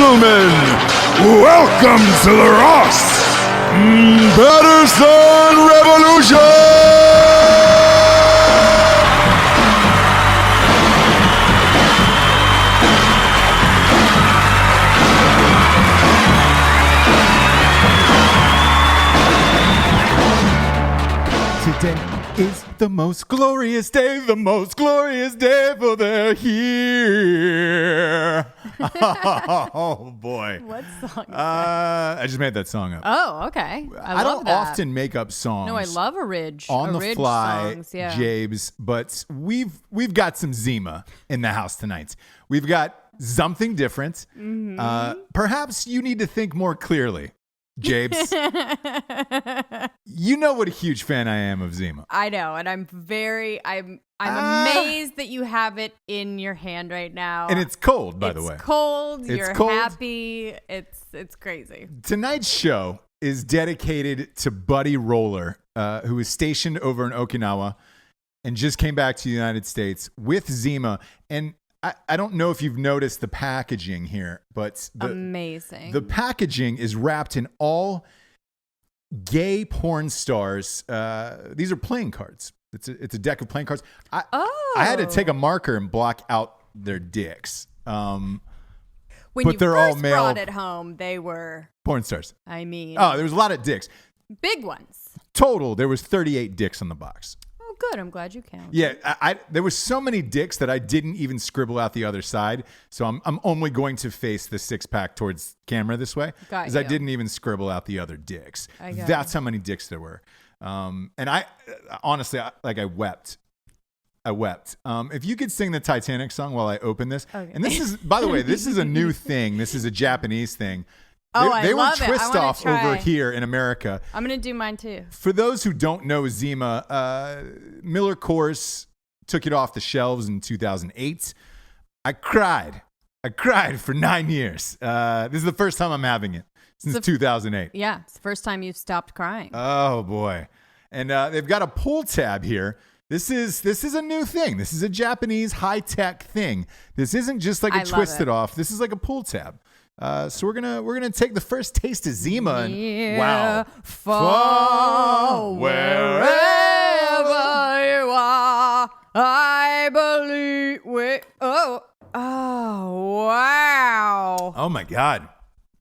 gentlemen, welcome to the Ross Patterson Revolution! Today is the most glorious day for they're here. Oh boy. What song is that? I just made that song up. Oh, okay. I love don't that. often make up songs. No, I love a ridge. On the fly, songs, yeah. Jabes, but we've got some Zima in the house tonight. We've got something different. Mm-hmm. Perhaps you need to think more clearly, Jabes. You know what a huge fan I am of Zima. I know, and I'm amazed that you have it in your hand right now. And it's cold, by the way. It's cold. You're cold. happy. It's crazy. Tonight's show is dedicated to Buddy Roller, who is stationed over in Okinawa and just came back to the United States with Zima. And I don't know if you've noticed the packaging here, but amazing. The packaging is wrapped in all gay porn stars. These are playing cards. It's a deck of playing cards. I had to take a marker and block out their dicks. When but you they're first all male brought it home, they were porn stars. I mean, there was a lot of dicks. big ones. Total, there was 38 dicks on the box. Oh, good. I'm glad you counted. Yeah, there was so many dicks that I didn't even scribble out the other side. So I'm only going to face the 6-pack towards camera this way because I didn't even scribble out the other dicks. That's how many dicks there were. And I honestly, I wept. I wept. If you could sing the Titanic song while I open this. Okay. And this is, by the way, this is a new thing. This is a Japanese thing. They were twist off over here in America. I'm going to do mine too. For those who don't know Zima, Miller Coors took it off the shelves in 2008. I cried for 9 years. This is the first time I'm having it since 2008. Yeah, it's the first time you've stopped crying. Oh boy. And they've got a pull tab here. This is a new thing. This is a Japanese high-tech thing. This isn't just like a twist it off. This is like a pull tab. So we're gonna take the first taste of Zima and wow, fall wherever you are, I believe. Oh wow! Oh my God!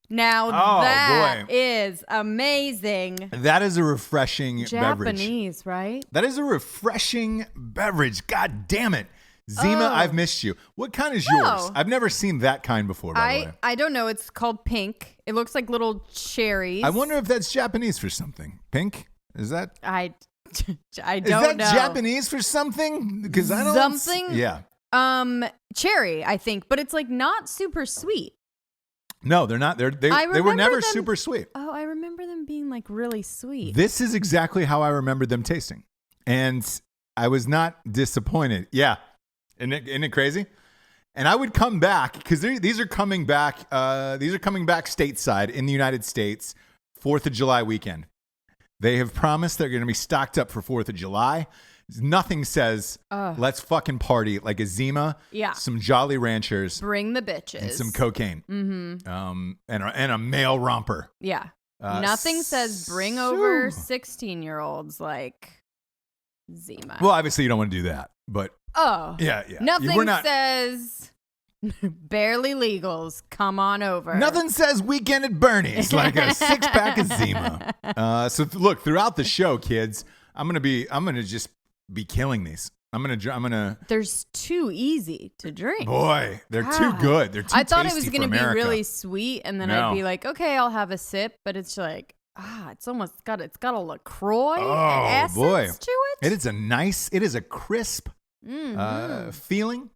Now that is amazing. That is a refreshing beverage. Japanese, right? That is a refreshing beverage. God damn it. Zima, I've missed you. What kind is yours? I've never seen that kind before, by the way. I don't know. It's called pink. It looks like little cherries. I wonder if that's Japanese for something. Pink? Is that? I don't know. Is that Japanese for something? Because I don't. Something? Yeah. Cherry, I think, but it's like not super sweet. No, they're not. They were never super sweet. Oh, I remember them being like really sweet. This is exactly how I remember them tasting. And I was not disappointed. Yeah. Isn't it crazy? And I would come back because these are coming back. These are coming back stateside in the United States, 4th of July weekend. They have promised they're going to be stocked up for 4th of July. Nothing says let's fucking party like a Zima. Yeah. Some Jolly Ranchers. Bring the bitches. And some cocaine. Mm-hmm. And a male romper. Yeah. Nothing says bring over 16-year-olds like Zima. Well, obviously you don't want to do that, but. Yeah. Nothing says barely legals. Come on over. Nothing says weekend at Bernie's like a 6-pack of Zima. So look, throughout the show, kids, I'm gonna just be killing these. I'm gonna. There's too easy to drink. Boy, they're too good. They're too. I thought it tasty was gonna for be America. really sweet, and then I'd be like, okay, I'll have a sip, but it's like. It's almost got a LaCroix essence to it. It is a crisp feeling.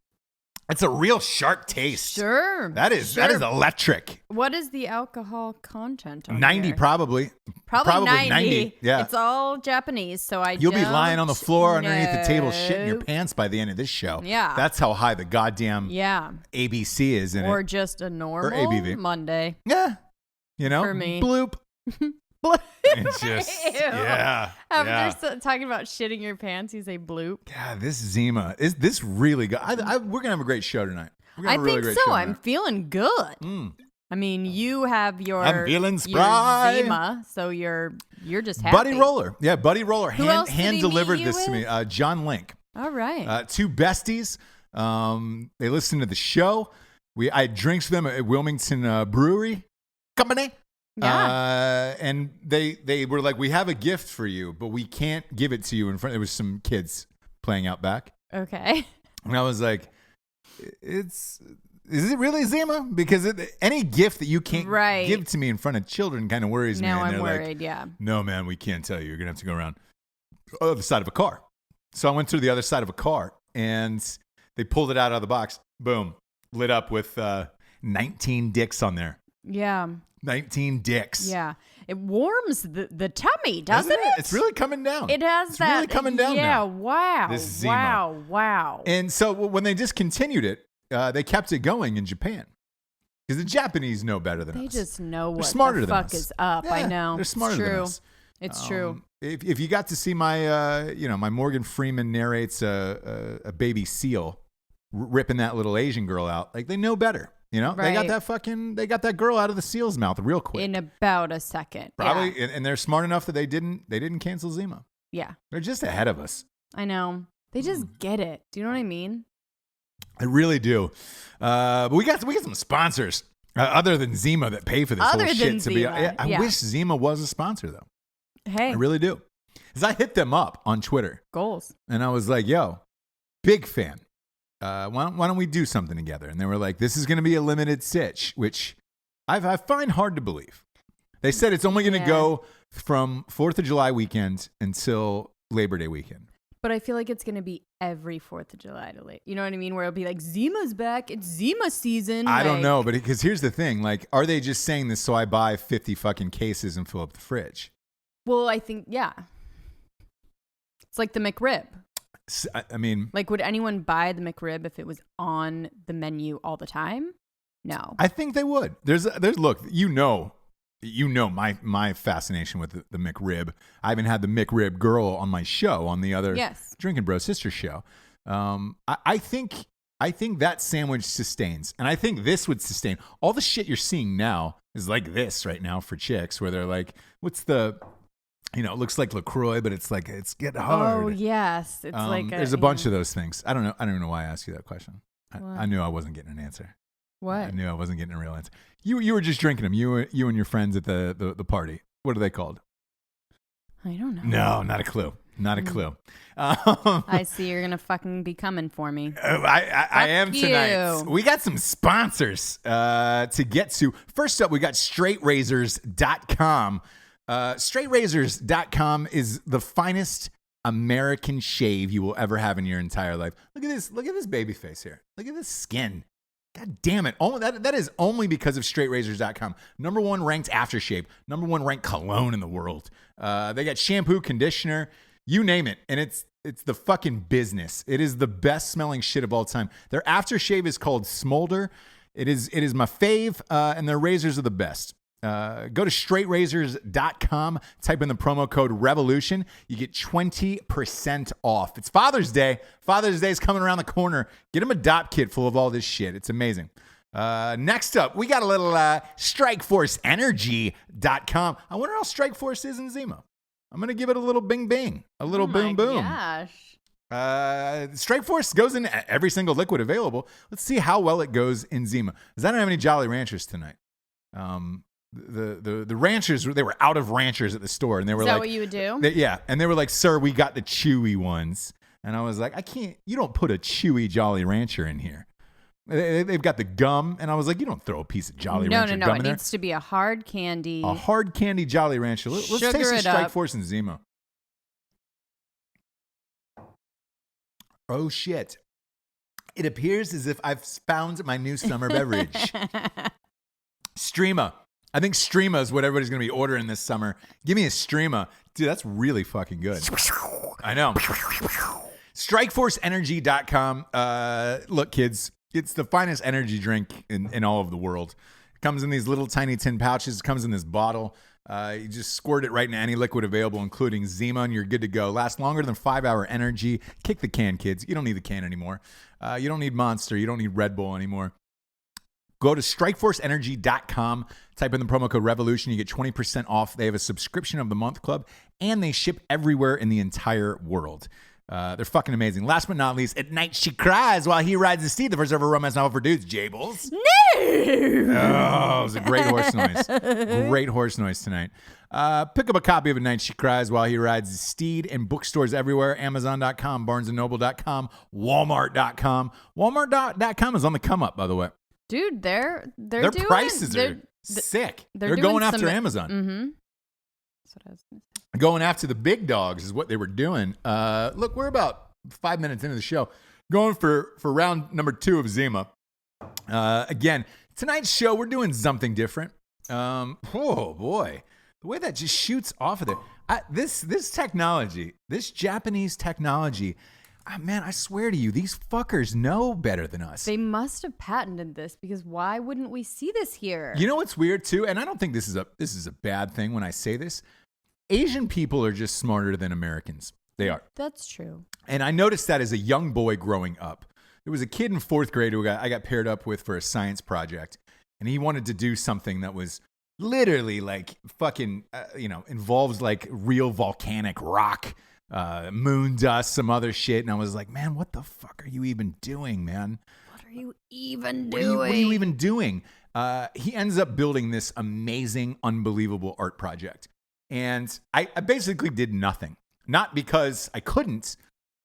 It's a real sharp taste. Sure. That is electric. What is the alcohol content on 90 here? Probably 90. Yeah. It's all Japanese, so You'll be lying on the floor underneath the table shitting your pants by the end of this show. Yeah. That's how high the goddamn ABC is in it. Or just a normal ABV. Monday. Yeah. You know? For me. Bloop. It's just, yeah. After talking about shitting your pants, you say bloop. God, this Zima, is this really good? We're going to have a great show tonight. I think so. I'm feeling good. I mean, you have your I'm feeling spry. Zima, so you're just happy. Buddy Roller. Yeah, Buddy Roller. Who else did he hand delivered meet you this to me. John Link. All right. Two besties. They listened to the show. I had drinks with them at Wilmington Brewery Company. Yeah. And they were like, we have a gift for you, but we can't give it to you in front. There was some kids playing out back. Okay. And I was like, is it really Zima? Because any gift that you can't give to me in front of children kind of worries me. Now and I'm worried, like, yeah. No, man, we can't tell you. You're going to have to go around the other side of a car. So I went to the other side of a car, and they pulled it out of the box. Boom. Lit up with 19 dicks on there. Yeah. 19 dicks. Yeah. It warms the tummy, doesn't it? It's really coming down. It has it's really coming down now. Wow. This Zima. Wow. And so when they discontinued it, they kept it going in Japan. Because the Japanese know better than us. They just know what smarter the than fuck us. is up. Yeah, I know. They're smarter than us. It's true. If you got to see my, my Morgan Freeman narrates a baby seal ripping that little Asian girl out, like they know better. You know, right. they got that girl out of the seal's mouth real quick. In about a second. Probably. Yeah. And they're smart enough that they didn't cancel Zima. Yeah. They're just ahead of us. I know. They just get it. Do you know what I mean? I really do. But we got some sponsors other than Zima that pay for this whole shit. I wish Zima was a sponsor though. Hey. I really do. Because I hit them up on Twitter. Goals. And I was like, yo, big fan. Why don't we do something together? And they were like, this is going to be a limited sitch, which I find hard to believe. They said it's only going to go from 4th of July weekend until Labor Day weekend. But I feel like it's going to be every 4th of July to late. You know what I mean? Where it'll be like, Zima's back. It's Zima season. I don't know. But because here's the thing. Like, are they just saying this so I buy 50 fucking cases and fill up the fridge? Well, I think, yeah. It's like the McRib. I mean, like, would anyone buy the McRib if it was on the menu all the time? No. I think they would. There's look, my fascination with the McRib. I even had the McRib girl on my show, on the other Drinking Bro Sister show. I think that sandwich sustains, and I think this would sustain. All the shit you're seeing now is like this right now for chicks, where they're like, what's the... it looks like LaCroix, but it's like, it's getting hard. Oh, yes. It's there's a bunch of those things. I don't know why I asked you that question. I knew I wasn't getting an answer. What? I knew I wasn't getting a real answer. You were just drinking them. You and your friends at the party. What are they called? I don't know. No, not a clue. Not a clue. I see you're going to fucking be coming for me. I am tonight. We got some sponsors to get to. First up, we got straightrazors.com. Straightrazors.com is the finest American shave you will ever have in your entire life. Look at this baby face here. Look at this skin. God damn it. That is only because of straightrazors.com. Number 1 ranked aftershave. Number 1 ranked cologne in the world. They got shampoo, conditioner, you name it. And it's the fucking business. It is the best smelling shit of all time. Their aftershave is called Smolder. It is my fave, and their razors are the best. Go to straightrazors.com, type in the promo code REVOLUTION. You get 20% off. It's Father's Day. Father's Day is coming around the corner. Get them a dop kit full of all this shit. It's amazing. Next up, we got a little StrikeForceEnergy.com. I wonder how Strikeforce is in Zima. I'm going to give it a little bing bing, a little boom boom. Gosh. Strikeforce goes in every single liquid available. Let's see how well it goes in Zima. Because I don't have any Jolly Ranchers tonight. The ranchers, they were out of ranchers at the store, and they were like, "Is that what you would do?" And they were like, "Sir, we got the chewy ones." And I was like, "I can't. You don't put a chewy Jolly Rancher in here." They've got the gum, and I was like, "You don't throw a piece of Jolly Rancher gum in there." No, it needs to be a hard candy. A hard candy Jolly Rancher. Let's taste the Strikeforce and Zima. Oh shit! It appears as if I've found my new summer beverage. Streama. I think Streama is what everybody's going to be ordering this summer. Give me a Streama. Dude, that's really fucking good. I know. StrikeForceEnergy.com. Look, kids, it's the finest energy drink in all of the world. It comes in these little tiny tin pouches. It comes in this bottle. You just squirt it right into any liquid available, including Zima, and you're good to go. Lasts longer than 5-hour energy. Kick the can, kids. You don't need the can anymore. You don't need Monster. You don't need Red Bull anymore. Go to strikeforceenergy.com, type in the promo code REVOLUTION. You get 20% off. They have a subscription of the month club, and they ship everywhere in the entire world. They're fucking amazing. Last but not least, at night she cries while he rides the steed. The first ever romance novel for dudes. Jables. No. Oh, it was a great horse noise. Great horse noise tonight. Pick up a copy of At Night She Cries While He Rides the Steed in bookstores everywhere. Amazon.com, BarnesandNoble.com, Walmart.com. Walmart.com is on the come up, by the way. Dude, their doing prices are sick. They're going after Amazon. Mm-hmm. That's what I was going to say. Going after the big dogs is what they were doing. Look, we're about 5 minutes into the show. Going for round number 2 of Zima. Again, tonight's show, we're doing something different. Oh, boy. The way that just shoots off of there. This technology, this Japanese technology, man, I swear to you, these fuckers know better than us. They must have patented this, because why wouldn't we see this here? You know what's weird, too? And I don't think this is a bad thing when I say this. Asian people are just smarter than Americans. They are. That's true. And I noticed that as a young boy growing up. There was a kid in 4th grade who I got paired up with for a science project. And he wanted to do something that was literally like fucking, involves like real volcanic rock, moon dust, some other shit. And I was like, man, what the fuck are you even doing, man? What are you even doing? What are you even doing? He ends up building this amazing, unbelievable art project. And I basically did nothing. Not because I couldn't,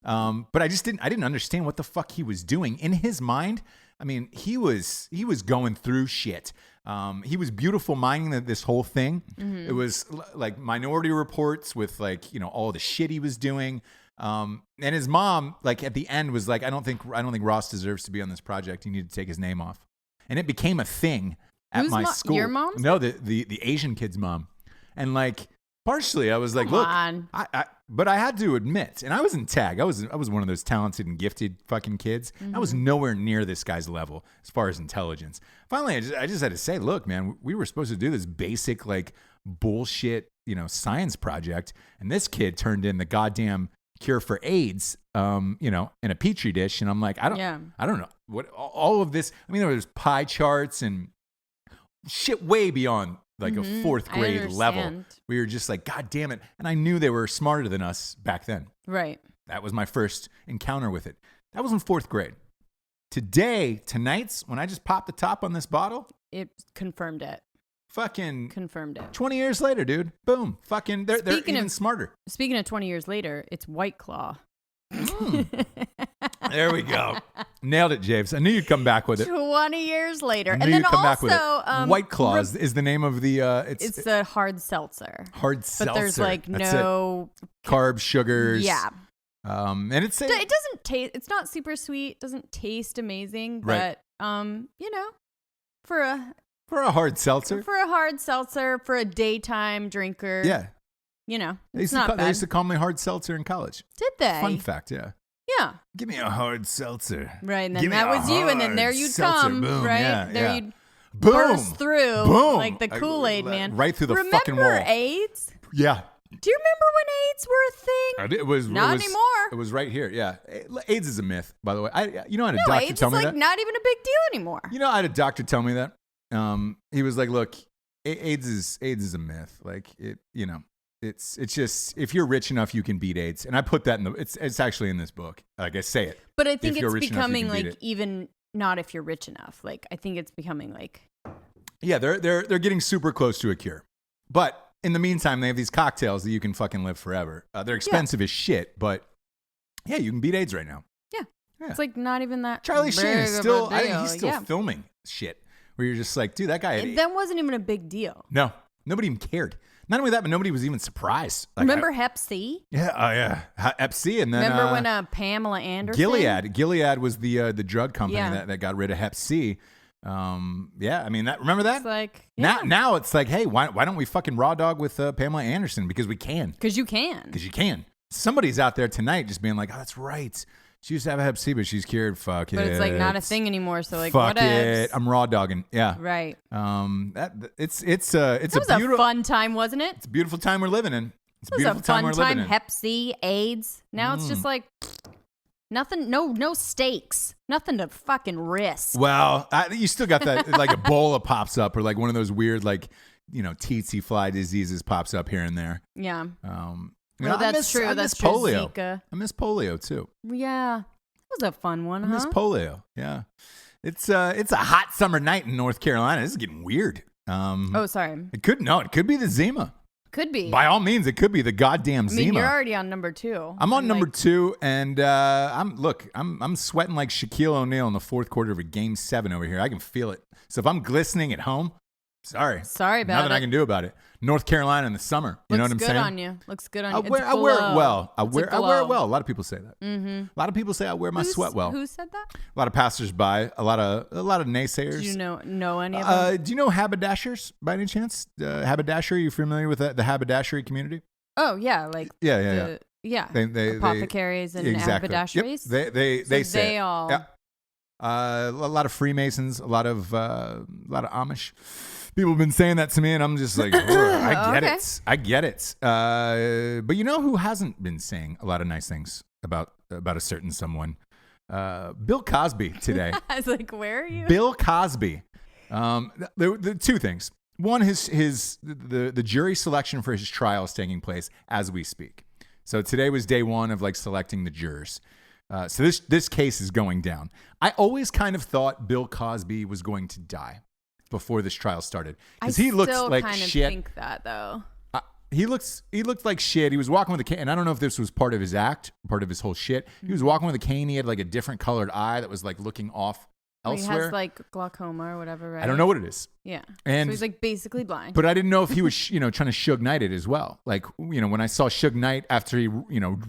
but I didn't understand what the fuck he was doing. In his mind, I mean, he was going through shit. He was beautiful minding this whole thing. Mm-hmm. It was like Minority Reports with all the shit he was doing. And his mom, like at the end, was like, I don't think Ross deserves to be on this project. You need to take his name off. And it became a thing at my school. Your mom? No, the Asian kid's mom. And like, partially, I was like, Come on. but I had to admit, and I was in tag. I was one of those talented and gifted fucking kids. Mm-hmm. I was nowhere near this guy's level as far as intelligence. Finally, I just had to say, look, man, we were supposed to do this basic like bullshit, science project, and this kid turned in the goddamn cure for AIDS, in a petri dish, and I'm like, I don't know what all of this. I mean, there was pie charts and shit way beyond like a 4th grade level. We were just like, God damn it. And I knew they were smarter than us back then. Right. That was my first encounter with it. That was in 4th grade. Tonight's, when I just popped the top on this bottle. It confirmed it. Fucking. Confirmed it. 20 years later, dude. Boom. Fucking, they're even smarter. Speaking of 20 years later, it's White Claw. There we go. Nailed it, James. I knew you'd come back with it. 20 years later. And then also, White Claw is the name of the... it's a hard seltzer. Hard seltzer. But there's like no... Carbs, sugars. Yeah. And it doesn't taste... It's not super sweet. Doesn't taste amazing. But, for a hard seltzer. For a hard seltzer, for a daytime drinker. Yeah. It's not bad. They used to call me hard seltzer in college. Did they? Fun fact, yeah. Yeah. Give me a hard seltzer. Right, and then that was you, and then there you'd come. Boom. Right? Yeah, there you'd boom. burst through. Boom. Like the Kool-Aid man. Right through the fucking wall. Remember AIDS? Yeah. Do you remember when AIDS were a thing? It was not anymore. It was right here. Yeah. AIDS is a myth, by the way. I had a doctor AIDS tell me is that. not even a big deal anymore. I had a doctor tell me that. He was like, look, AIDS is a myth. Like it's just, if you're rich enough, you can beat AIDS. And I put that it's actually in this book. Like I say it. But I think it's becoming like even not if you're rich enough. Like I think it's becoming like. Yeah, they're getting super close to a cure. But in the meantime, they have these cocktails that you can fucking live forever. They're expensive as shit, but yeah, you can beat AIDS right now. Yeah. It's like not even that. Charlie Sheen is still, he's still filming shit where you're just like, dude, that guy. That wasn't even a big deal. No, nobody even cared. Not only that, but nobody was even surprised. Like, remember Hep C? Yeah, Hep C, and then remember when Pamela Anderson? Gilead was the drug company that got rid of Hep C. I mean remember that? It's like now it's like, hey, why don't we fucking raw dog with Pamela Anderson because we can? Because you can. Somebody's out there tonight just being like, oh, that's right. She used to have a Hep C, but she's cured. Fuck it. But it's like not a thing anymore. So like, fuck it. I'm raw dogging. Yeah. Right. It's a fun time, wasn't it? It's a beautiful time we're living in. It was a fun time. Hep C, AIDS. Now it's just like, Nothing, no stakes. Nothing to fucking risk. Well, you still got that, like Ebola pops up or like one of those weird, like, tsetse fly diseases pops up here and there. Yeah. That's true. I That's miss polio. Zika. I miss polio too. Yeah. It was a fun one, I miss polio. Yeah. It's a hot summer night in North Carolina. This is getting weird. Sorry. It could be the Zima. Could be. By all means, it could be the goddamn Zima. You're already on number 2. I'm on number 2, and I'm sweating like Shaquille O'Neal in the fourth quarter of a Game 7 over here. I can feel it. So if I'm glistening at home, sorry about it. Nothing I can do about it. North Carolina in the summer. You know what I'm saying? Looks good on you. I wear it well. I wear it well. A lot of people say that. Mm-hmm. A lot of people say I wear my sweat well. Who said that? A lot of passersby. A lot of naysayers. Do you know any of them? Do you know haberdashers by any chance? Haberdashery. You familiar with the haberdashery community? Oh yeah, like yeah. They apothecaries and exactly. haberdasheries. Yep. They say they all. Yeah. A lot of Freemasons. A lot of Amish. People have been saying that to me, and I'm just like, I get it. But you know who hasn't been saying a lot of nice things about a certain someone? Bill Cosby today. I was like, where are you? Bill Cosby. The two things. One, the jury selection for his trial is taking place as we speak. So today was day 1 of like selecting the jurors. So this case is going down. I always kind of thought Bill Cosby was going to die before this trial started because he looks like shit. I think that though. He looked like shit. He was walking with a cane, and I don't know if this was part of his act, part of his whole shit. He was walking with a cane. He had like a different colored eye that was like looking off elsewhere. He has like glaucoma or whatever, right? I don't know what it is. Yeah, and so he's like basically blind. But I didn't know if he was trying to Suge Knight it as well. Like when I saw Suge Knight after he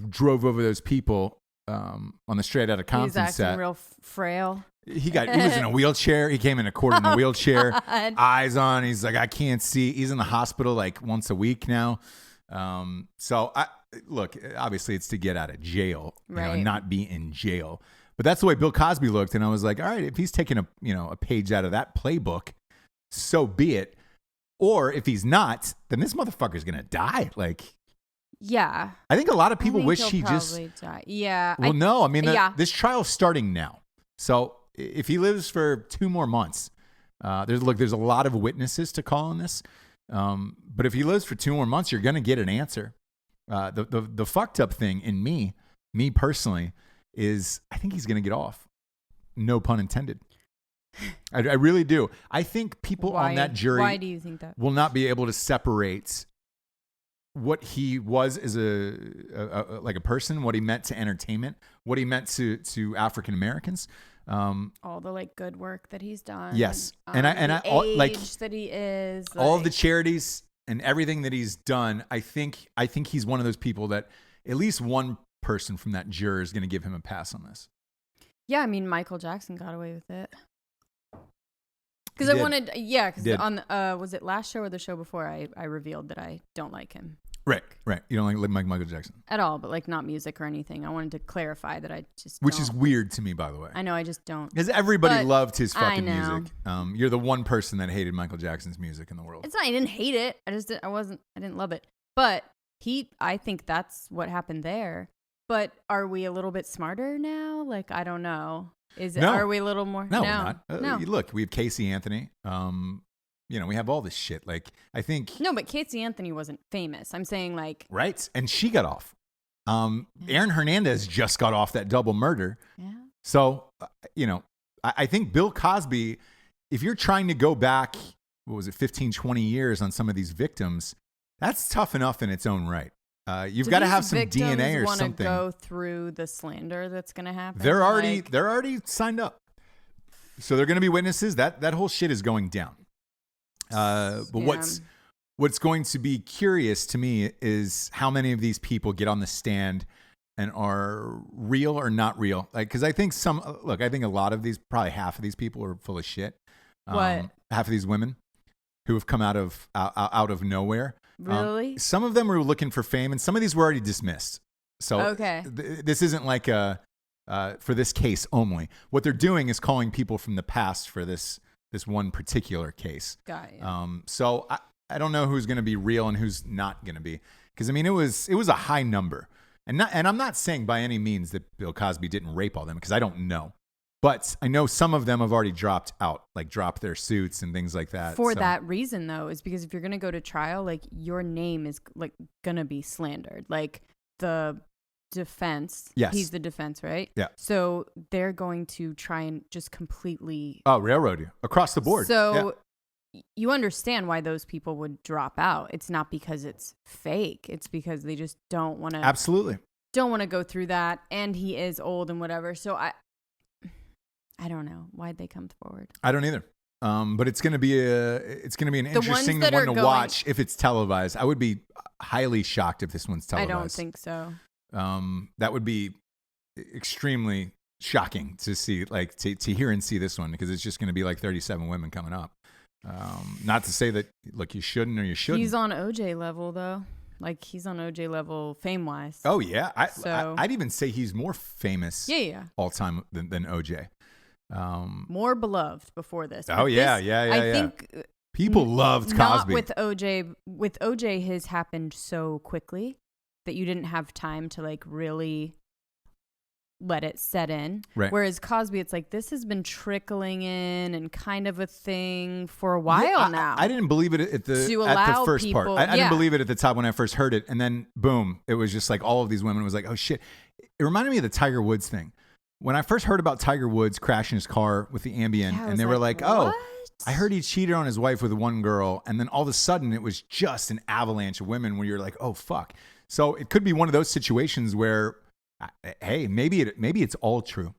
drove over those people on the Straight Outta Compton set, acting real frail. He was in a wheelchair. He came into court in a wheelchair, eyes on. He's like, I can't see. He's in the hospital like once a week now. So look, obviously it's to get out of jail, and not be in jail. But that's the way Bill Cosby looked, and I was like, all right, if he's taking a page out of that playbook, so be it. Or if he's not, then this motherfucker's gonna die. Like, yeah, I think a lot of people wish he just die. Yeah. Well, no, I mean this trial's starting now, so. If he lives for 2 more months, there's a lot of witnesses to call on this. But if he lives for 2 more months, you're going to get an answer. The fucked up thing in me personally, is I think he's going to get off. No pun intended. I really do. I think people on that jury why do you think that? Will not be able to separate what he was as a person, what he meant to entertainment, what he meant to African Americans. All the like good work that he's done. Yes, the age that he is. All of the charities and everything that he's done. I think he's one of those people that at least one person from that juror is going to give him a pass on this. Yeah, I mean Michael Jackson got away with it. Because on was it last show or the show before I revealed that I don't like him. Right. You don't like Michael Jackson at all, but like not music or anything. I wanted to clarify that I just which is weird to me, by the way. I know, I just don't. Because everybody loved his fucking music. You're the one person that hated Michael Jackson's music in the world. It's not. I didn't hate it. I didn't love it. But I think that's what happened there. But are we a little bit smarter now? Like I don't know. Are we a little more? No, we're not. No. Look, we have Casey Anthony. We have all this shit. Like, I think... No, but Casey Anthony wasn't famous. I'm saying, like... Right. And she got off. Aaron Hernandez just got off that double murder. Yeah. So, I think Bill Cosby, if you're trying to go back, 15, 20 years on some of these victims, that's tough enough in its own right. You've got to have some DNA or something. Go through the slander that's going to happen. They're already signed up. So they're going to be witnesses. That whole shit is going down. What's going to be curious to me is how many of these people get on the stand and are real or not real. Like, because I think I think a lot of these, probably half of these people are full of shit. What? Half of these women who have come out of nowhere. Really? Some of them were looking for fame, and some of these were already dismissed. So okay. This isn't like for this case only. What they're doing is calling people from the past for this one particular case. Got you. So I don't know who's going to be real and who's not going to be, because I mean it was a high number. And I'm not saying by any means that Bill Cosby didn't rape all them, because I don't know. But I know some of them have already dropped out, like dropped their suits and things like that. For that reason, though, is because if you're going to go to trial, like your name is like going to be slandered. Like the defense. Yes. He's the defense, right? Yeah. So they're going to try and just completely. Railroad you across the board. So you understand why those people would drop out. It's not because it's fake. It's because they just don't want to. Absolutely. Don't want to go through that. And he is old and whatever. So I don't know. Why'd they come forward? I don't either. But it's going to be an interesting one to watch if it's televised. I would be highly shocked if this one's televised. I don't think so. That would be extremely shocking to see, like to hear and see this one, because it's just going to be like 37 women coming up. Not to say that, look, you shouldn't or you shouldn't. He's on OJ level though. Like he's on OJ level fame wise. Oh yeah. I'd even say he's more famous all time than OJ. More beloved before this. Oh yeah. I think people loved Cosby. Not with OJ. With OJ, his happened so quickly that you didn't have time to like really let it set in. Right. Whereas Cosby, it's like this has been trickling in and kind of a thing for a while now. I didn't believe it at the first part. I didn't believe it at the top when I first heard it, and then boom, it was just like all of these women. It was like, oh shit. It reminded me of the Tiger Woods thing. When I first heard about Tiger Woods crashing his car with the Ambien, and they were like, oh, I heard he cheated on his wife with one girl. And then all of a sudden it was just an avalanche of women where you're like, oh, fuck. So it could be one of those situations where, hey, maybe it's all true.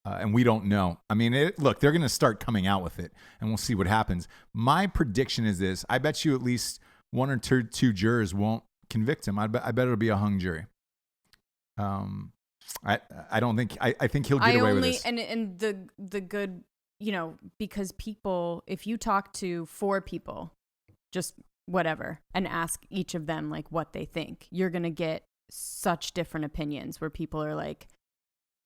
And we don't know. I mean, look, they're going to start coming out with it and we'll see what happens. My prediction is this. I bet you at least one or two jurors won't convict him. I bet it'll be a hung jury. I don't think I think he'll get away with this. And the good, because people, if you talk to 4 people, just whatever, and ask each of them like what they think, you're gonna get such different opinions where people are like,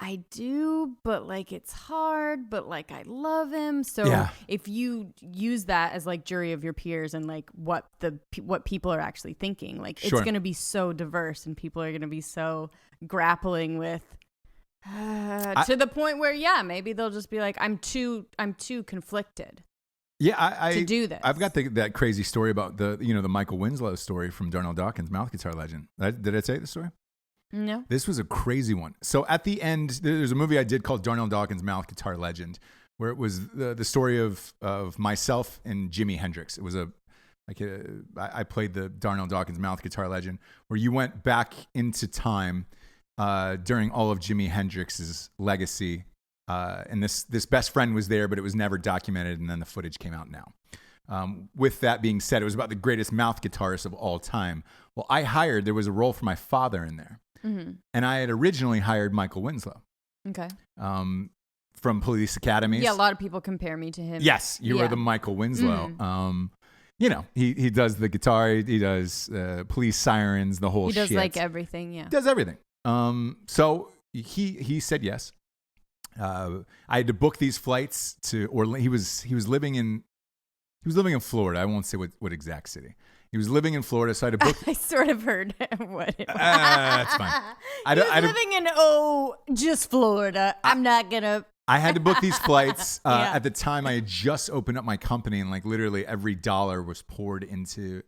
I do, but like it's hard, but like I love him. So if you use that as like jury of your peers and like what people are actually thinking, like it's going to be so diverse and people are going to be so grappling with to the point where maybe they'll just be like, I'm too conflicted. Yeah, to do this. I've got that crazy story about the Michael Winslow story from Darnell Dawkins, mouth guitar legend. Did I say the story? No. This was a crazy one. So at the end, there's a movie I did called Darnell Dawkins, Mouth Guitar Legend, where it was the story of myself and Jimi Hendrix. It was I played the Darnell Dawkins, Mouth Guitar Legend, where you went back into time during all of Jimi Hendrix's legacy. And this best friend was there, but it was never documented, and then the footage came out now. With that being said, it was about the greatest mouth guitarist of all time. Well, there was a role for my father in there. Mm-hmm. And I had originally hired Michael Winslow. Okay. From Police Academies. Yeah, a lot of people compare me to him. Yes, you were the Michael Winslow. Mm. He does the guitar, he does police sirens, the whole shit. He does like everything, yeah. He does everything. So he said yes. I had to book these flights to Orlando. He was living in Florida. I won't say what exact city. He was living in Florida, so I had to book. I sort of heard what it was. That's fine. He's living in just Florida. I'm not gonna. I had to book these flights. At the time, I had just opened up my company, and like literally every dollar was poured into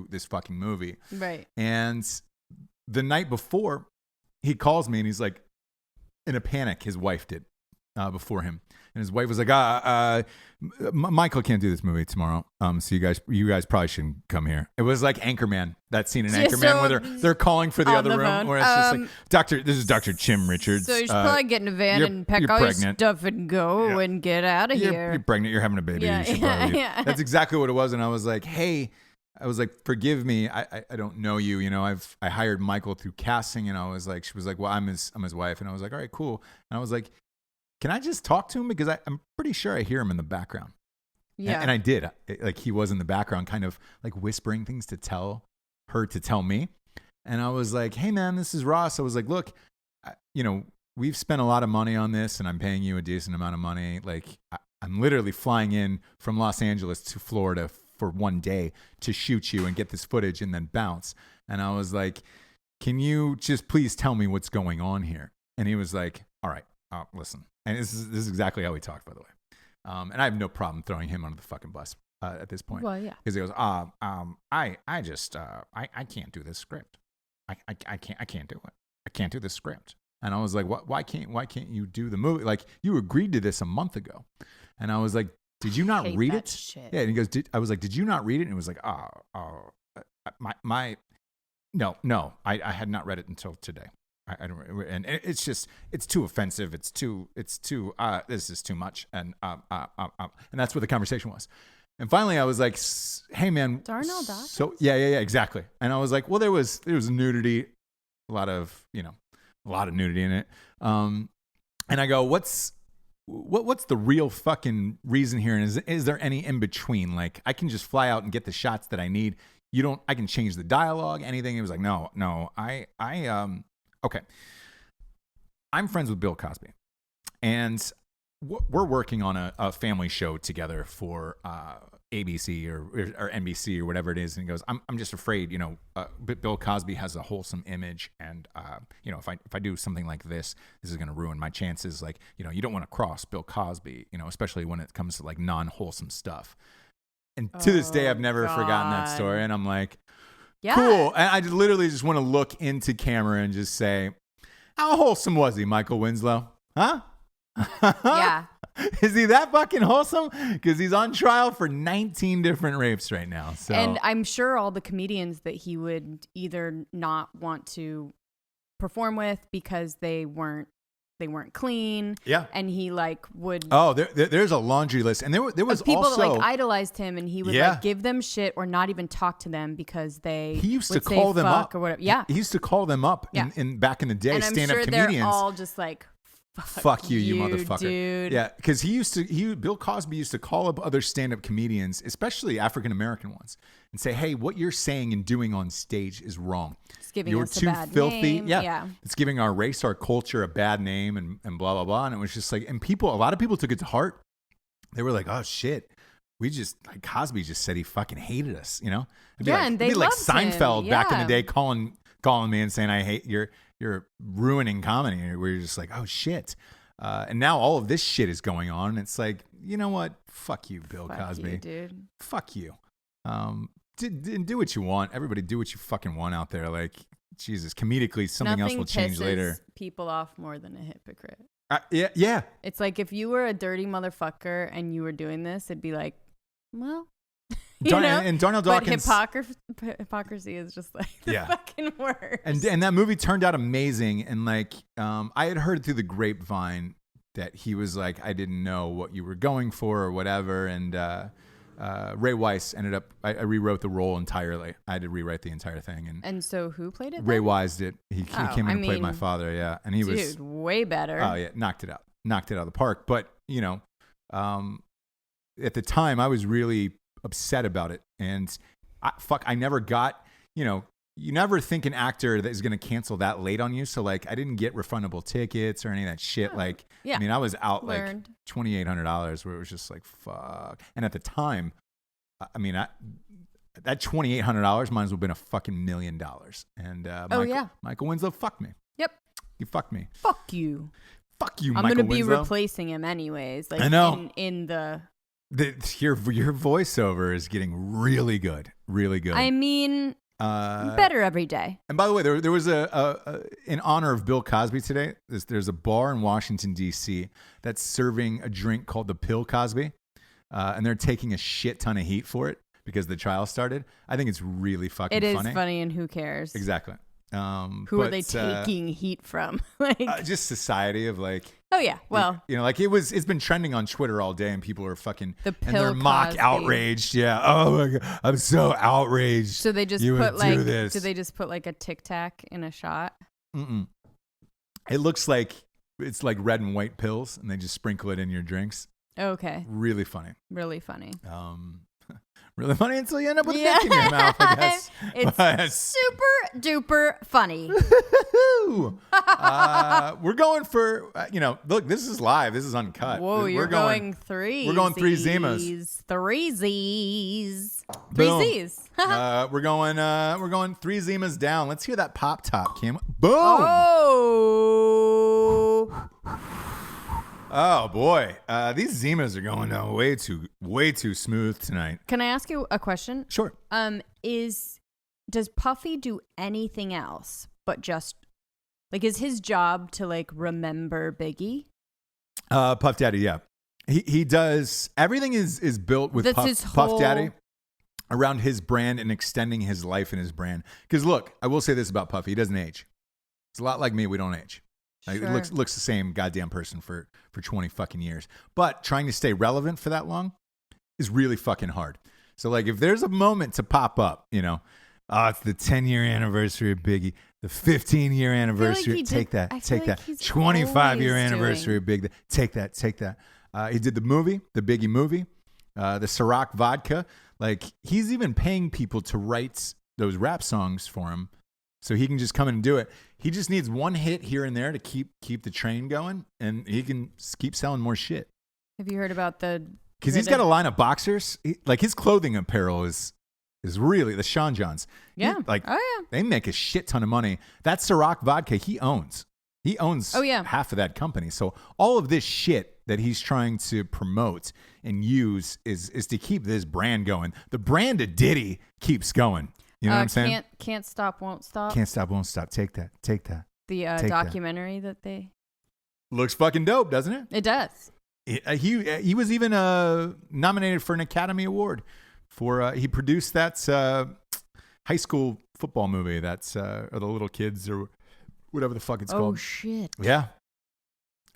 this fucking movie. Right. And the night before, he calls me and he's like, in a panic. His wife did before him. And his wife was like, Michael can't do this movie tomorrow. So you guys probably shouldn't come here. It was like Anchorman, that scene in Anchorman where they're calling for the other room, where it's just like, this is Dr. Jim Richards. So you should probably get in a van and pack all your stuff and go and get out of here. You're pregnant. You're having a baby. You should probably leave. That's exactly what it was. And I was like, hey, forgive me. I don't know you. I hired Michael through casting, and she was like, well, I'm his wife. And I was like, all right, cool. And I was like, can I just talk to him? Because I'm pretty sure I hear him in the background. Yeah. And I did. He was in the background, kind of like whispering things to tell her to tell me. And I was like, hey man, this is Ross. I was like, look, we've spent a lot of money on this and I'm paying you a decent amount of money. Like I'm literally flying in from Los Angeles to Florida for one day to shoot you and get this footage and then bounce. And I was like, can you just please tell me what's going on here? And he was like, all right, listen. And this is exactly how we talked, by the way. And I have no problem throwing him under the fucking bus at this point. Well, yeah. Because he goes, I can't do this script. I can't do it. I can't do this script. And I was like, why can't you do the movie? Like, you agreed to this a month ago. And I was like, did you not read it? Shit. Yeah. And he goes, I was like, did you not read it? And he was like, no, I had not read it until today. I don't, and it's just, it's too offensive. It's too, this is too much. And that's what the conversation was. And finally I was like, hey man. Darnell Dawkins? So yeah, exactly. And I was like, well, there was nudity, a lot of nudity in it. And I go, what's the real fucking reason here? And is there any in between? Like, I can just fly out and get the shots that I need. I can change the dialogue, anything. It was like, no, okay. I'm friends with Bill Cosby, and we're working on a family show together for ABC or NBC or whatever it is. And he goes, I'm just afraid, Bill Cosby has a wholesome image, and if I do something like this is going to ruin my chances. Like, you don't want to cross Bill Cosby, especially when it comes to like non-wholesome stuff. And to this day, I've never forgotten that story. And I'm like, yeah. Cool. And I literally just want to look into camera and just say, how wholesome was he, Michael Winslow? Huh? Yeah. Is he that fucking wholesome? Because he's on trial for 19 different rapes right now. So. And I'm sure all the comedians that he would either not want to perform with because they weren't clean. Yeah. And he would. Oh, there's a laundry list. And there was people also. that idolized him, and he would give them shit or not even talk to them because they. He used would to call say them fuck up. Or whatever. Yeah. He used to call them up in back in the day, and I'm stand-up sure comedians. They're all just like, fuck you motherfucker. Dude. Yeah, because Bill Cosby used to call up other stand-up comedians, especially African-American ones, and say, hey, what you're saying and doing on stage is wrong. It's giving You're us too a bad filthy. name. Yeah. It's giving our race, our culture a bad name and blah, blah, blah. And it was just like, and a lot of people took it to heart. They were like, oh shit. Cosby just said he fucking hated us, It'd be and they it'd be like loved Seinfeld him. back in the day calling me and saying, I hate you're ruining comedy. Where you're just like, oh shit. And now all of this shit is going on. And it's like, you know what? Fuck you, Bill Cosby. Fuck you, dude. Fuck you. Do what you want. Everybody do what you fucking want out there. Like, Jesus, comedically, something else will change later. Nothing pisses people off more than a hypocrite. Yeah. It's like if you were a dirty motherfucker and you were doing this, it'd be like, well, and Darnell Dawkins. But hypocrisy is just like the fucking worst. And that movie turned out amazing. And I had heard through the grapevine that he was like, I didn't know what you were going for or whatever. And Ray Wise ended up, I rewrote the role entirely. I had to rewrite the entire thing. And so who played it then? Ray Wise did. He came in and played my father. Yeah. And he was way better. Oh yeah. Knocked it out of the park. But at the time I was really upset about it. And I never got, you never think an actor that is going to cancel that late on you. So I didn't get refundable tickets or any of that shit. Yeah. I mean, I was out $2,800 where it was just like, fuck. And at the time, I mean, that $2,800 might as well have been a fucking $1 million. And Michael Winslow fucked me. Yep. He fucked me. Fuck you. Fuck you, I'm Michael going to be Winslow. replacing him anyways. I know. In the... Your voiceover is getting really good. Really good. I mean... better every day. And by the way, there was in honor of Bill Cosby today. There's a bar in Washington D.C. that's serving a drink called the Pill Cosby, and they're taking a shit ton of heat for it because the trial started. I think it's really fucking funny. It is funny, and who cares? Exactly. Who are they taking heat from? Just society of Oh yeah, well, it's been trending on Twitter all day, and people are fucking and they're mock outraged. Yeah. Oh my god, I'm so outraged. So they just put do they just put a Tic Tac in a shot? Mm-mm. It looks like it's like red and white pills, and they just sprinkle it in your drinks. Okay. Really funny. Really funny. really funny until you end up with a dick in your mouth, I guess. It's super duper funny. We're going for, look, this is live. This is uncut. Whoa, you're going three. We're going three Zimas. Three Z's. Boom. Three Z's. We're going three Zimas down. Let's hear that pop top, Kim. Boom. Oh boy, these Zimas are going down way too smooth tonight. Can I ask you a question? Sure. Does Puffy do anything else but just is his job to remember Biggie? Puff Daddy, yeah, he does. Everything is built with Puff Daddy around his brand and extending his life and his brand. Because look, I will say this about Puffy: he doesn't age. It's a lot like me. We don't age. Sure. It looks the same goddamn person for 20 fucking years. But trying to stay relevant for that long is really fucking hard. So if there's a moment to pop up, it's the 10-year anniversary of Biggie, the 15-year anniversary. Take that. 25-year anniversary of Biggie. Take that. He did the movie, the Biggie movie, the Ciroc vodka. He's even paying people to write those rap songs for him. So he can just come in and do it. He just needs one hit here and there to keep the train going, and he can keep selling more shit. Have you heard about because he's got a line of boxers. His clothing apparel is really the Sean Johns. Yeah. They make a shit ton of money. That Ciroc vodka he owns. He owns half of that company. So all of this shit that he's trying to promote and use is to keep this brand going. The brand of Diddy keeps going. You know what I'm saying? Can't stop, won't stop. Can't stop, won't stop. Take that. The documentary that they looks fucking dope, doesn't it? It does. He was even nominated for an Academy Award for he produced that high school football movie that's or the little kids or whatever the fuck it's called. Oh shit. Yeah.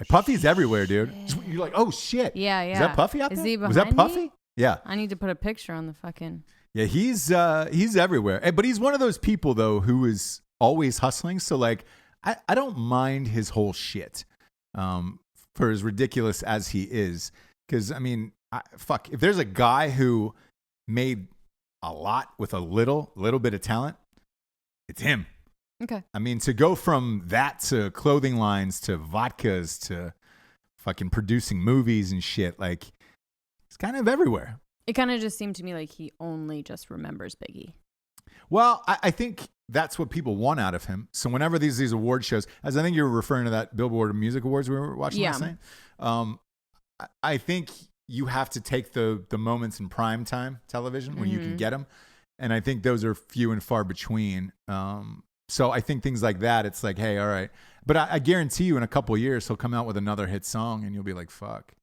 Puffy's everywhere, dude. You're like, oh shit. Yeah. Is that Puffy out there? Is he behind Was that Puffy? me? Yeah. I need to put a picture on the fucking. Yeah, he's everywhere. But he's one of those people though who is always hustling. So I don't mind his whole shit. For as ridiculous as he is. Because if there's a guy who made a lot with a little bit of talent, it's him. Okay. To go from that to clothing lines to vodkas to fucking producing movies and shit, it's kind of everywhere. It kind of just seemed to me like he only just remembers Biggie. Well, I think that's what people want out of him. So whenever these award shows, as I think you were referring to that Billboard Music Awards we were watching last night, I think you have to take the moments in prime time television when you can get them. And I think those are few and far between. So I think things like that, it's hey, all right. But I guarantee you in a couple of years, he'll come out with another hit song and you'll be like, fuck.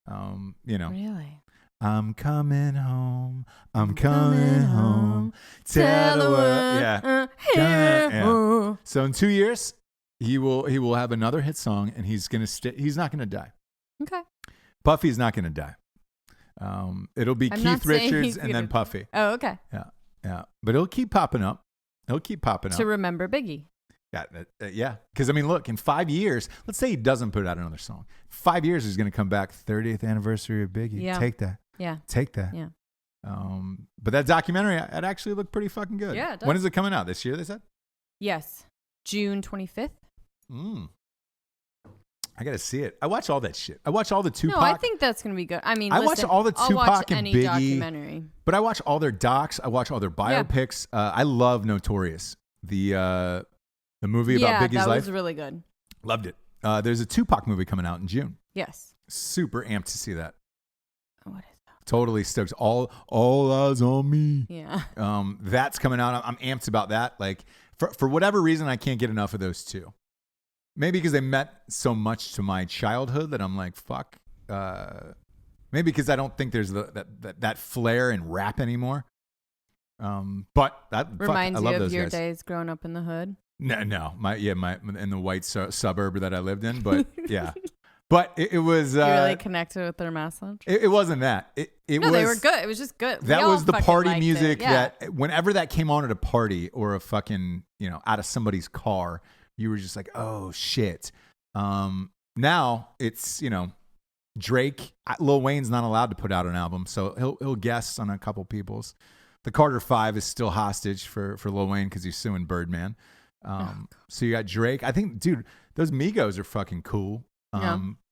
Really? I'm coming home. I'm coming home. Tell the world. Yeah. So in 2 years, he will have another hit song, and he's not gonna die. Okay. Puffy's not gonna die. It'll be Keith Richards and then Puffy. Oh, okay. Yeah. But it'll keep popping up. To remember Biggie. Yeah. Because look, in 5 years, let's say he doesn't put out another song. 5 years, he's gonna come back. 30th anniversary of Biggie. Yeah. Take that. Yeah. Take that. Yeah. But that documentary, it actually looked pretty fucking good. Yeah, it does. When is it coming out? This year, they said? Yes. June 25th. I got to see it. I watch all that shit. I watch all the Tupac. No, I think that's going to be good. I watch all the Tupac and Biggie. Documentary. But I watch all their docs. I watch all their biopics. I love Notorious. The movie about Biggie's life. Yeah, that was really good. Loved it. There's a Tupac movie coming out in June. Yes. Super amped to see that. What is that? Totally stoked. All eyes on me. Yeah. That's coming out. I'm amped about that. For whatever reason, I can't get enough of those two. Maybe because they meant so much to my childhood that I'm like, fuck. Maybe because I don't think there's that flair in rap anymore. But that reminds I love you of those your guys. days growing up in the hood. No, my in the white suburb that I lived in. But yeah, but it was. You really connected with their message. It wasn't that. It was. They were good. It was just good. That was the party music that whenever that came on at a party or a fucking out of somebody's car, you were just like, oh shit. Now it's Drake, Lil Wayne's not allowed to put out an album, so he'll guest on a couple people's. The Carter 5 is still hostage for Lil Wayne because he's suing Birdman. So you got Drake. I think, dude, those Migos are fucking cool.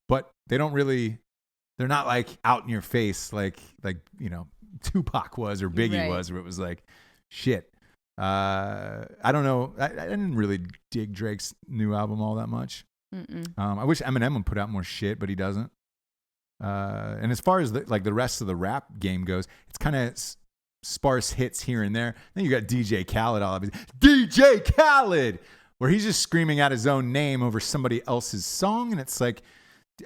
But they don't really, they're not like out in your face like Tupac was or Biggie was, where it was like, shit. I don't know. I didn't really dig Drake's new album all that much. I wish Eminem would put out more shit, but he doesn't. And as far as the rest of the rap game goes, it's kind of sparse hits here and there. Then you got DJ Khaled, DJ Khaled, where he's just screaming out his own name over somebody else's song, and it's like,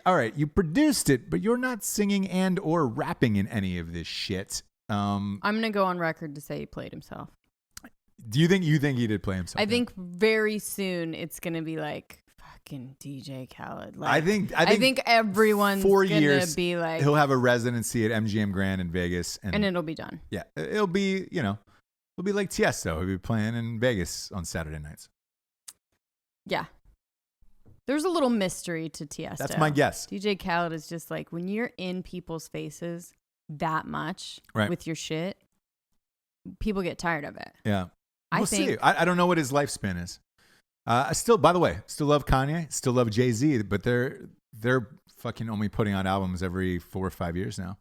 all right, you produced it, but you're not singing and or rapping in any of this shit. I'm gonna go on record to say he played himself. Do you think he did play himself? I think very soon it's gonna be like fucking DJ Khaled. Like, I think everyone's 4 gonna years be like, he'll have a residency at MGM Grand in Vegas, and it'll be done. Yeah, it'll be it'll be like Tiesto. He'll be playing in Vegas on Saturday nights. Yeah. There's a little mystery to Tiesto. That's my guess. DJ Khaled is just like, when you're in people's faces that much with your shit, people get tired of it. Yeah. We'll see. I don't know what his lifespan is. I still, by the way, still love Kanye, still love Jay-Z, but they're fucking only putting out albums every 4 or 5 years now.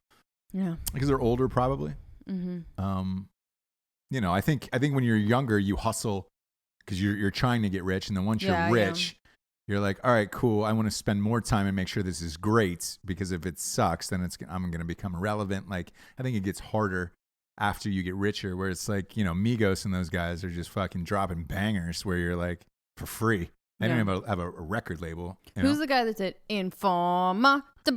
Yeah. Because they're older, probably. I think when you're younger, you hustle because you're trying to get rich, and then once you're rich, you're like, all right, cool. I want to spend more time and make sure this is great, because if it sucks, then I'm going to become irrelevant. Like, I think it gets harder after you get richer, where it's like, Migos and those guys are just fucking dropping bangers where you're like, for free. They don't even have a record label. Who's the guy that did Informa? Oh, you're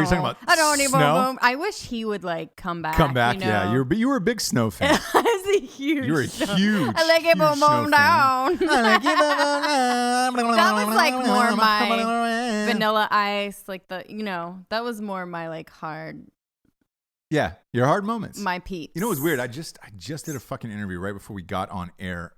talking about Snow? I wish he would come back. Yeah. You were a big Snow fan. I was a huge. You were a huge. I like it, boom, boom, down. That was more my Vanilla Ice, that was more my hard. Yeah, your hard moments. My peeps. You know what's weird? I just did a fucking interview right before we got on air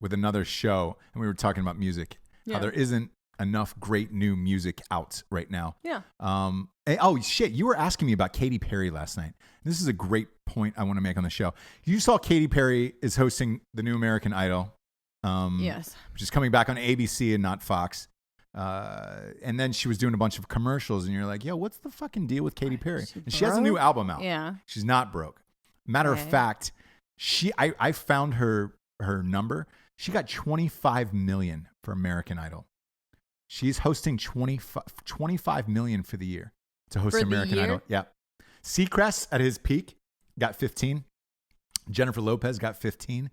with another show, and we were talking about music. How there isn't enough great new music out right now. Yeah. Oh shit! You were asking me about Katy Perry last night. This is a great point I want to make on the show. You saw Katy Perry is hosting the new American Idol. Yes. Which is coming back on ABC and not Fox. And then she was doing a bunch of commercials, and you're like, yo, what's the fucking deal with Katy Perry? She has a new album out. Yeah. She's not broke. Matter of fact, I found her number. She got $25 million for American Idol. She's hosting $25 million for the year to host American Idol. Yeah. Seacrest at his peak got 15. Jennifer Lopez got 15.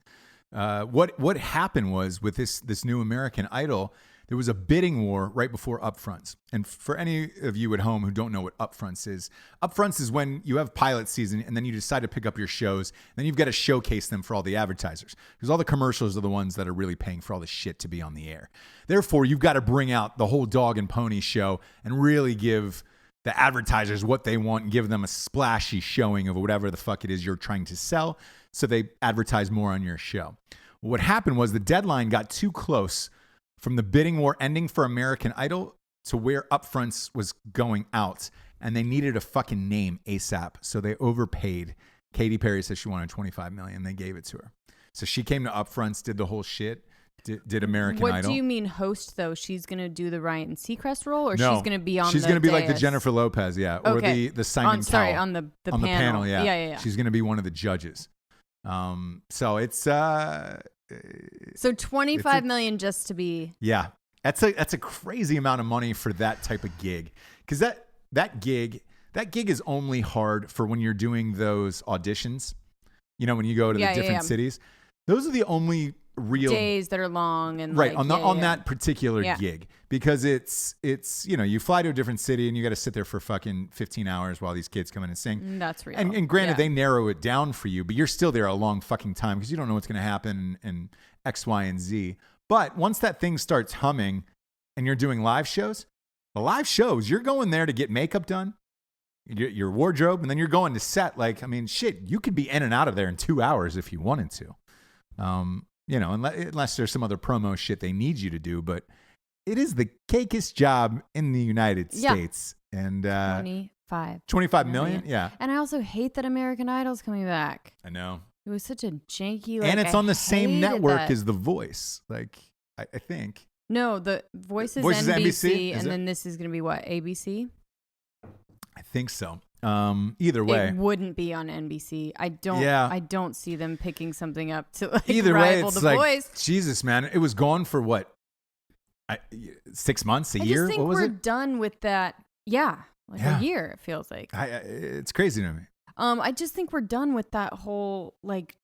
What happened was with this new American Idol, there was a bidding war right before upfronts. And for any of you at home who don't know what upfronts is when you have pilot season and then you decide to pick up your shows. Then you've got to showcase them for all the advertisers, because all the commercials are the ones that are really paying for all the shit to be on the air. Therefore, you've got to bring out the whole dog and pony show and really give the advertisers what they want and give them a splashy showing of whatever the fuck it is you're trying to sell, so they advertise more on your show. What happened was the deadline got too close from the bidding war ending for American Idol to where upfronts was going out, and they needed a fucking name ASAP, so they overpaid. Katy Perry said she wanted $25 million. They gave it to her. So she came to upfronts, did the whole shit, did American Idol. What do you mean host, though? She's going to do the Ryan Seacrest role, or no, she's going to be on she's going to be dais? like the Jennifer Lopez, yeah, or the Simon Cowell. On the panel, yeah. Yeah. She's going to be one of the judges. So it's... So $25 million just to be... Yeah. That's a crazy amount of money for that type of gig. Because that gig is only hard for when you're doing those auditions. When you go to the different cities. Those are the only real days that are long and right on that particular gig, because it's you fly to a different city and you got to sit there for fucking 15 hours while these kids come in and sing. That's real. And granted, they narrow it down for you, but you're still there a long fucking time because you don't know what's going to happen and X, Y, and Z. But once that thing starts humming and you're doing live shows, you're going there to get makeup done, your wardrobe, and then you're going to set. You could be in and out of there in 2 hours if you wanted to. Unless there's some other promo shit they need you to do, but it is the cakest job in the United States. And 25 million? Yeah. And I also hate that American Idol's coming back. I know. It was such a janky, and it's on the same network as The Voice. Like, I think. No, The Voice is NBC, and then this is going to be what, ABC? I think so. Either way, it wouldn't be on NBC. I don't see them picking something up to like either rival way, it's The like, Voice. Jesus, man, it was gone for what? 6 months, a year? I just think we're done with that. Yeah, a year. It feels like it's crazy to me. I just think we're done with that whole like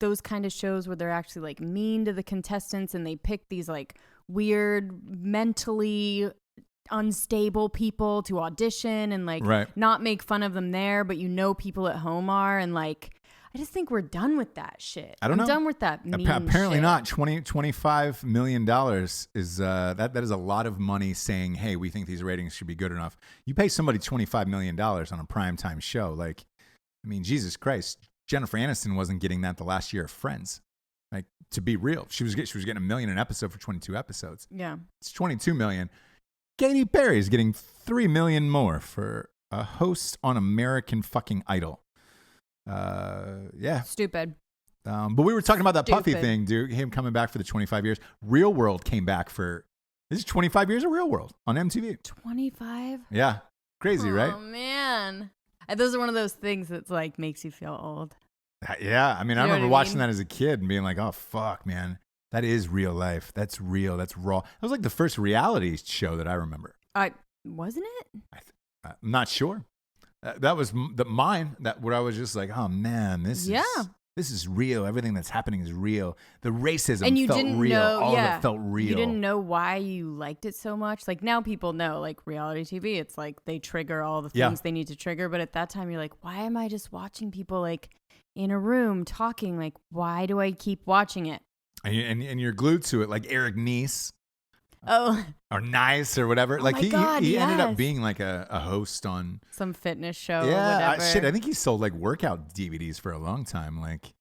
those kind of shows where they're actually like mean to the contestants and they pick these like weird mentally unstable people to audition and like not make fun of them there, but people at home are, and like I just think we're done with that shit. I'm done with that mean apparently shit. Not. $25 million is that is a lot of money saying, hey, we think these ratings should be good enough. You pay somebody $25 million on a primetime show, like, I mean, Jesus Christ, Jennifer Aniston wasn't getting that the last year of Friends. Like, to be real, she was getting $1 million an episode for 22 episodes. Yeah, it's $22 million. Katy Perry is getting $3 million more for a host on American fucking Idol. Yeah, stupid. But we were talking about that Puffy thing, dude. Him coming back for the 25 years. Real World came back for this is 25 years of Real World on MTV. 25? Yeah, crazy, right? Oh man, those are one of those things that's like makes you feel old. Yeah, I mean, I remember watching that as a kid and being like, "Oh fuck, man, that is real life. That's real. That's raw." That was like the first reality show that I remember. Wasn't it? I'm not sure. That was mine. That where I was just like, "Oh man, this is real. Everything that's happening is real. The racism and you felt didn't real. Know, All of it felt real. You didn't know why you liked it so much. Like now people know, like reality TV, it's like they trigger all the things they need to trigger. But at that time, you're like, why am I just watching people like in a room talking? Like, why do I keep watching it? And you're glued to it, like Eric Nies. Oh. Or Nice or whatever. Like he ended up being like a host on some fitness show. Yeah, or whatever. I think he sold like workout DVDs for a long time. Like,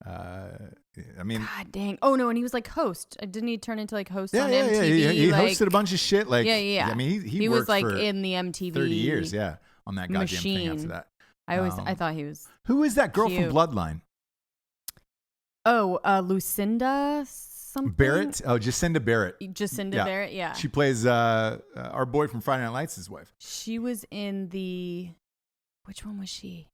I mean, God dang. Oh no, and he was like host. Didn't he turn into like host on MTV? Yeah. He like, hosted a bunch of shit. Like, yeah. I mean, he was like for in the MTV 30 years. Yeah, on that goddamn machine. thing after that. I thought he was. Who is that girl cute. from Bloodline? Oh, Lucinda something? Barrett. Oh, Jacinda Barrett. Barrett. Yeah. She plays our boy from Friday Night Lights' wife. She was in the. Which one was she?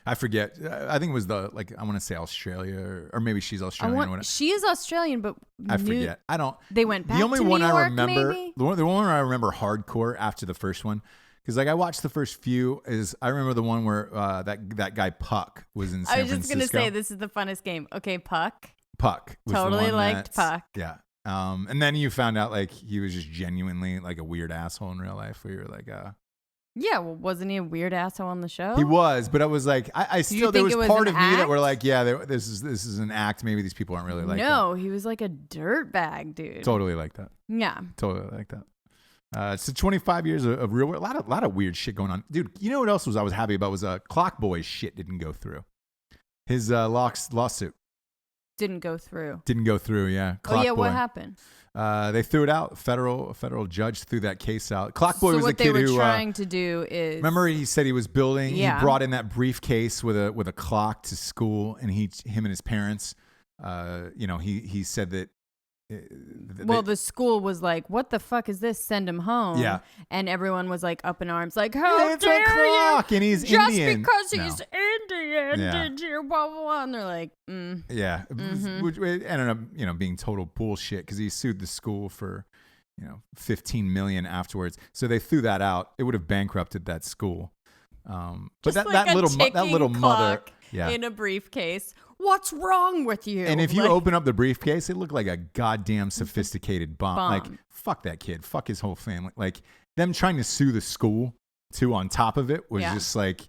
I forget. I think it was I want to say Australia, or maybe she's Australian. She is Australian, but I forget. I don't. They went back the only to one New York, I remember. Maybe? The one I remember hardcore after the first one, because like I watched the first few. I remember the one where that guy Puck was in San Francisco. I was just gonna say this is the funnest game. Okay, Puck. Puck was totally the one liked Puck. Yeah. And then you found out like he was just genuinely like a weird asshole in real life. Where you're like, yeah, well, wasn't he a weird asshole on the show? He was, but I was like, I still there was part of me that were like, yeah, this is an act. Maybe these people aren't really like that. No, he was like a dirtbag, dude. Totally like that. Yeah, totally like that. So 25 years of real world, a lot of weird shit going on, dude. You know what else I was happy about was Clock Boy's shit didn't go through. His lawsuit didn't go through. Yeah. Clock Boy. What happened? They threw it out. A federal judge threw that case out. Clock Boy was the kid who. So what they were trying to do is. Remember, he said he was building. Yeah. He brought in that briefcase with a clock to school, and him and his parents. He said that. The school was like, "What the fuck is this? Send him home." Yeah. And everyone was like up in arms, like, "How it's dare a clock, you? And he's Just Indian. because he's Indian, did you?" Blah blah blah. And they're like, Yeah, which ended up being total bullshit because he sued the school for $15 million afterwards. So they threw that out. It would have bankrupted that school. But that little mother in a briefcase. What's wrong with you? And if you open up the briefcase, it looked like a goddamn sophisticated bomb. Like, fuck that kid. Fuck his whole family. Like, them trying to sue the school, too, on top of it was just like,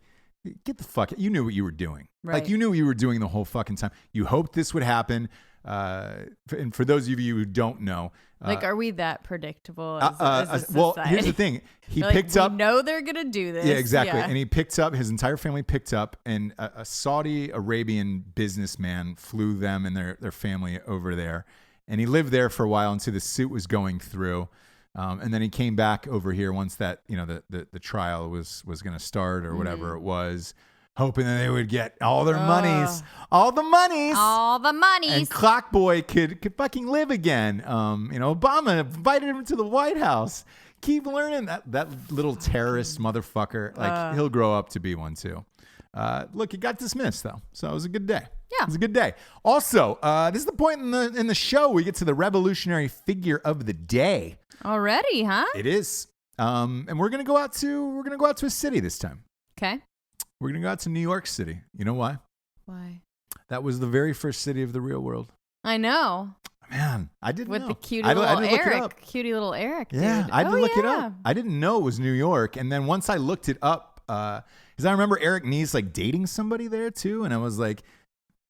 get the fuck. You knew what you were doing. Right. Like, you knew what you were doing the whole fucking time. You hoped this would happen. And for those of you who don't know, are we that predictable as a society? Well, here's the thing. He picked up. We know they're gonna do this. Yeah, exactly. Yeah. And he picked up. His entire family picked up, and a Saudi Arabian businessman flew them and their family over there, and he lived there for a while until the suit was going through. And then he came back over here once that, the trial was going to start or whatever it was, hoping that they would get all their monies, all the monies. And Clockboy could fucking live again. Obama invited him to the White House. Keep learning that little terrorist motherfucker. Like he'll grow up to be one too. Look, he got dismissed though, so it was a good day. Yeah, it was a good day. Also, this is the point in the show we get to the revolutionary figure of the day. Already, huh? It is. And we're gonna go out to a city this time. Okay. We're gonna go out to New York City. You know why? Why? That was the very first city of the real world. I know. Man, I didn't know. With the cutie little Eric. Yeah, dude. I had to look it up. I didn't know it was New York, and then once I looked it up, because I remember Eric Nees like dating somebody there too, and I was like,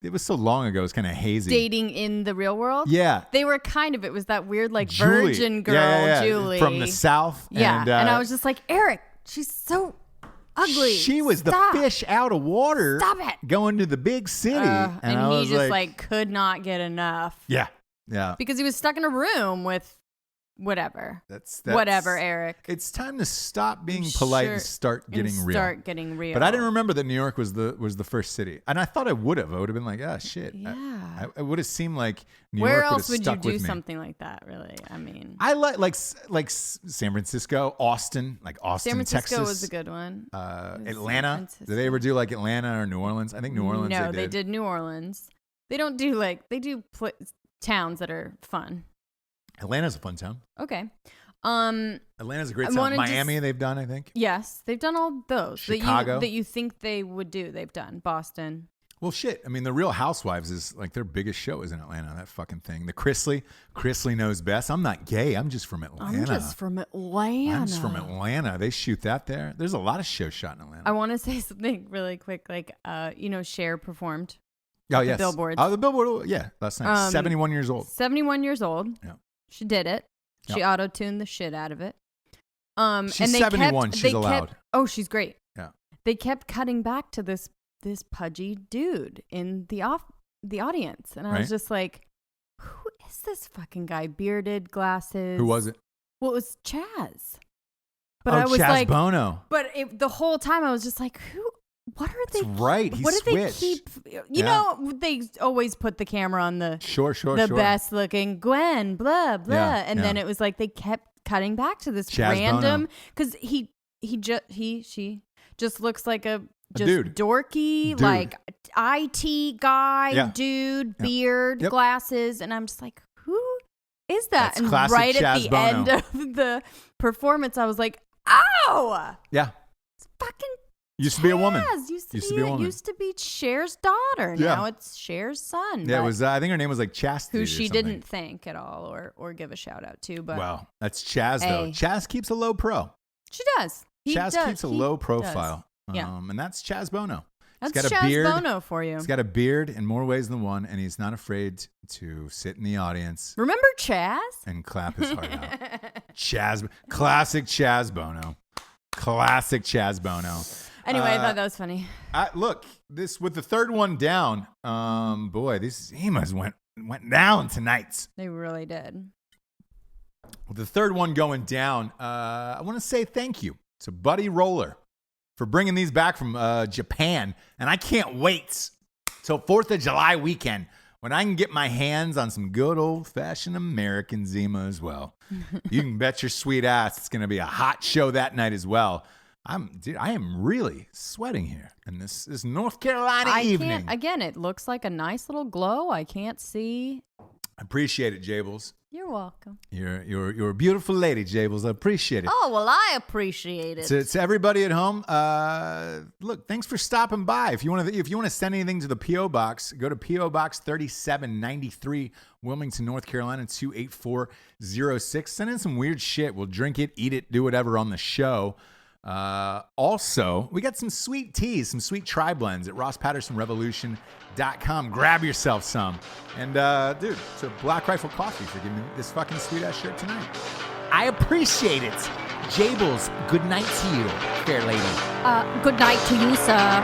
it was so long ago, it was kind of hazy. Dating in the real world? Yeah. They were it was that weird like Julie. Virgin girl, Julie. From the South. Yeah, and I was just like, Eric, she's so ugly. She was the fish out of water. Stop it. Going to the big city. And he just like could not get enough. Yeah. Yeah. Because he was stuck in a room with whatever. That's whatever, Eric. It's time to stop being polite and start getting real. Start getting real. But I didn't remember that New York was the first city. And I thought I would have. I would have been like, shit. Yeah. I would have seemed like New Where York else would you do me. something like that, really? I mean, I like San Francisco, Austin, like Austin, San Francisco Texas. was a good one. Atlanta. Did they ever do like Atlanta or New Orleans? I think New Orleans. No, they did New Orleans. They don't do they do towns that are fun. Atlanta's a fun town. Okay. Atlanta's a great town. Miami, they've done, I think. Yes, they've done all those. Chicago. That you think they would do. They've done. Boston. Well, shit. I mean, the Real Housewives is like their biggest show is in Atlanta. That fucking thing. The Chrisley knows best. I'm not gay. I'm just from Atlanta. I'm just from Atlanta. They shoot that there. There's a lot of shows shot in Atlanta. I want to say something really quick. Like, Cher performed. Oh, yes. The Billboard. Oh, the Billboard. Yeah, last night. 71 years old. 71 years old. Yeah. She did it. She auto-tuned the shit out of it. She's and 71. She's allowed. She's great. Yeah. They kept cutting back to this pudgy dude in the audience, and I was just like, "Who is this fucking guy? Bearded, glasses. Who was it? Well, it was Chaz. But I was Chaz like, Bono. But the whole time I was just like, who? What are they? That's right. What do they keep? They always put the camera on the best looking Gwen, blah blah, and then it was like they kept cutting back to this Chaz random because she just looks like a dude. Dorky like IT guy, dude, beard, glasses, and I'm just like, who is that? That's and classic right Chaz at the Bono. end of the performance, I was like, ow! Yeah, it's fucking. Used to be a woman. Used to be a woman. Used to be Cher's daughter. Yeah. Now it's Cher's son. Yeah, it was. I think her name was like Chastity. Who she didn't thank at all or give a shout out to. But wow, that's Chaz though. Chaz keeps a low pro. She does. Chaz keeps a low profile. Yeah. And that's Chaz Bono. That's Chaz Bono for you. He's got a beard in more ways than one, and he's not afraid to sit in the audience. Remember Chaz? And clap his heart out. Classic Chaz Bono. Classic Chaz Bono. Anyway, I thought that was funny. Look, this with the third one down. Boy, these Zimas went down tonight. They really did. With the third one going down, I want to say thank you to Buddy Roller for bringing these back from Japan, and I can't wait till 4th of July weekend when I can get my hands on some good old-fashioned American Zima as well. You can bet your sweet ass it's going to be a hot show that night as well. I am really sweating here in this North Carolina evening. Again, it looks like a nice little glow. I can't see. I appreciate it, Jables. You're welcome. You're a beautiful lady, Jables. I appreciate it. Oh, well, I appreciate it. To everybody at home, look, thanks for stopping by. If you want to send anything to the P.O. Box, go to P.O. Box 3793, Wilmington, North Carolina, 28406. Send in some weird shit. We'll drink it, eat it, do whatever on the show. Also, we got some sweet teas, some sweet tri-blends at RossPattersonRevolution.com. Grab yourself some. And, dude, to Black Rifle Coffee for giving me this fucking sweet-ass shirt tonight. I appreciate it. Jables, good night to you, fair lady. Good night to you, sir.